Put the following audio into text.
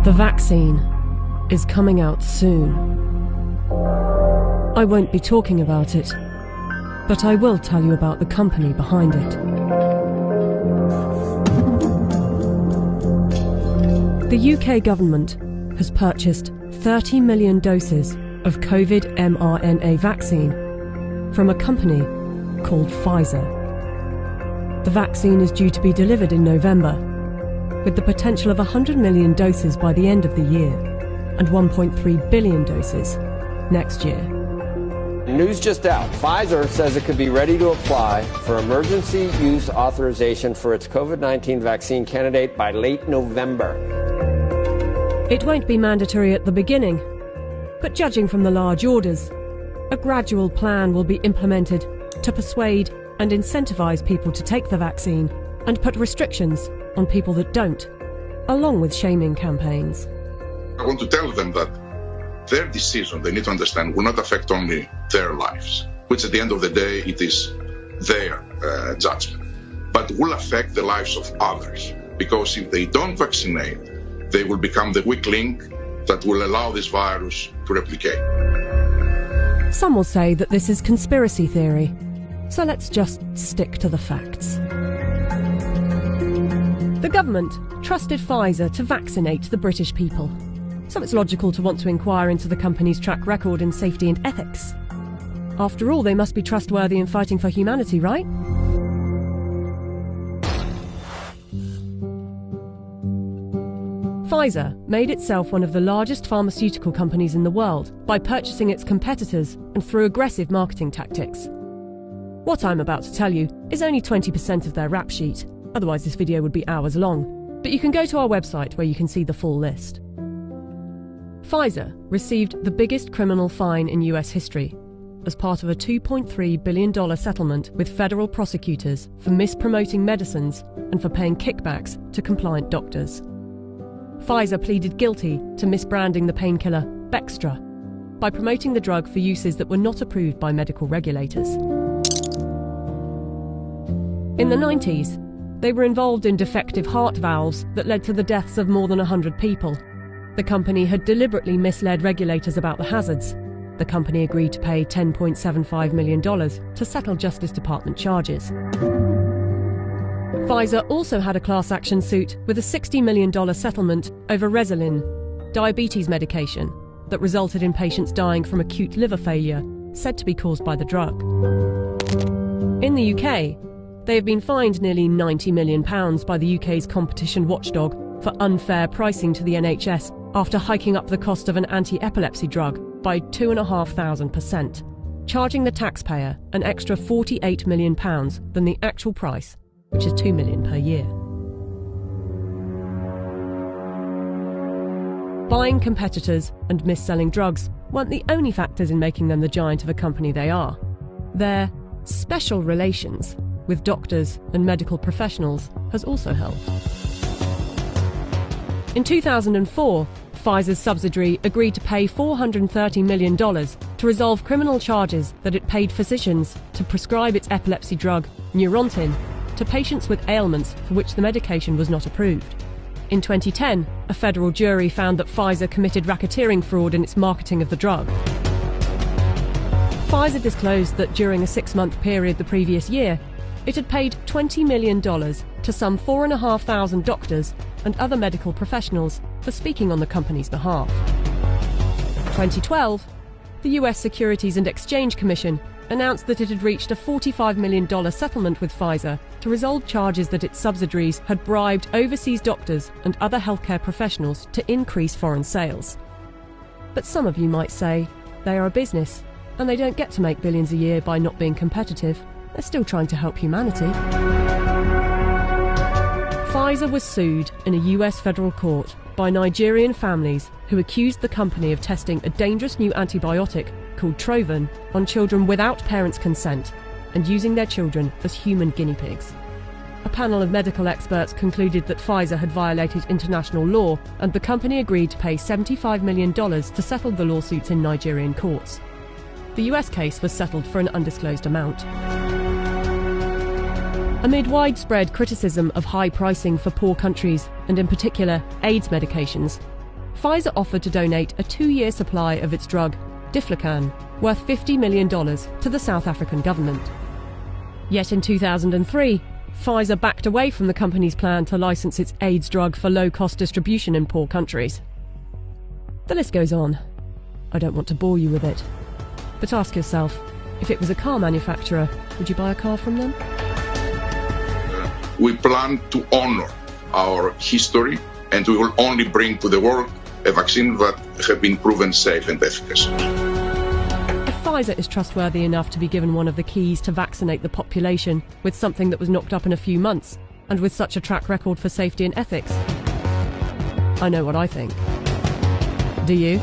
The vaccine is coming out soon. I won't be talking about it, but I will tell you about the company behind it. The UK government has purchased 30 million doses of COVID mRNA vaccine from a company called Pfizer. The vaccine is due to be delivered in November, with the potential of 100 million doses by the end of the year and 1.3 billion doses next year. News just out. Pfizer says it could be ready to apply for emergency use authorization for its COVID-19 vaccine candidate by late November. It won't be mandatory at the beginning, but judging from the large orders, a gradual plan will be implemented to persuade and incentivize people to take the vaccine and put restrictions on people that don't, along with shaming campaigns. I want to tell them that their decision, they need to understand, will not affect only their lives, which at the end of the day, it is their judgment, but will affect the lives of others. Because if they don't vaccinate, they will become the weak link that will allow this virus to replicate. Some will say that this is conspiracy theory, so let's just stick to the facts. The government trusted Pfizer to vaccinate the British people, so it's logical to want to inquire into the company's track record in safety and ethics. After all, they must be trustworthy in fighting for humanity, right? Pfizer made itself one of the largest pharmaceutical companies in the world by purchasing its competitors and through aggressive marketing tactics. What I'm about to tell you is only 20% of their rap sheet. Otherwise this video would be hours long, but you can go to our website where you can see the full list. Pfizer received the biggest criminal fine in US history as part of a $2.3 billion settlement with federal prosecutors for mispromoting medicines and for paying kickbacks to compliant doctors. Pfizer pleaded guilty to misbranding the painkiller Bextra by promoting the drug for uses that were not approved by medical regulators. In the 90s, they were involved in defective heart valves that led to the deaths of more than 100 people. The company had deliberately misled regulators about the hazards. The company agreed to pay $10.75 million to settle Justice Department charges. Pfizer also had a class action suit with a $60 million settlement over Resolin, diabetes medication, that resulted in patients dying from acute liver failure, said to be caused by the drug. In the UK, they have been fined nearly £90 million by the UK's competition watchdog for unfair pricing to the NHS after hiking up the cost of an anti-epilepsy drug by 2,500%, charging the taxpayer an extra £48 million than the actual price, which is $2 million per year. Buying competitors and mis-selling drugs weren't the only factors in making them the giant of a company they are. Their special relations with doctors and medical professionals has also helped. In 2004, Pfizer's subsidiary agreed to pay $430 million to resolve criminal charges that it paid physicians to prescribe its epilepsy drug, Neurontin, to patients with ailments for which the medication was not approved. In 2010, a federal jury found that Pfizer committed racketeering fraud in its marketing of the drug. Pfizer disclosed that during a 6-month period the previous year, it had paid $20 million to some 4,500 doctors and other medical professionals for speaking on the company's behalf. In 2012, the US Securities and Exchange Commission announced that it had reached a $45 million settlement with Pfizer to resolve charges that its subsidiaries had bribed overseas doctors and other healthcare professionals to increase foreign sales. But some of you might say they are a business and they don't get to make billions a year by not being competitive. They're still trying to help humanity. Pfizer was sued in a US federal court by Nigerian families who accused the company of testing a dangerous new antibiotic called Trovan on children without parents' consent and using their children as human guinea pigs. A panel of medical experts concluded that Pfizer had violated international law, and the company agreed to pay $75 million to settle the lawsuits in Nigerian courts. The US case was settled for an undisclosed amount. Amid widespread criticism of high pricing for poor countries, and in particular AIDS medications, Pfizer offered to donate a 2-year supply of its drug, Diflucan, worth $50 million to the South African government. Yet in 2003, Pfizer backed away from the company's plan to license its AIDS drug for low-cost distribution in poor countries. The list goes on. I don't want to bore you with it. But ask yourself, if it was a car manufacturer, would you buy a car from them? We plan to honor our history, and we will only bring to the world a vaccine that have been proven safe and efficacious. If Pfizer is trustworthy enough to be given one of the keys to vaccinate the population with something that was knocked up in a few months, and with such a track record for safety and ethics, I know what I think. Do you?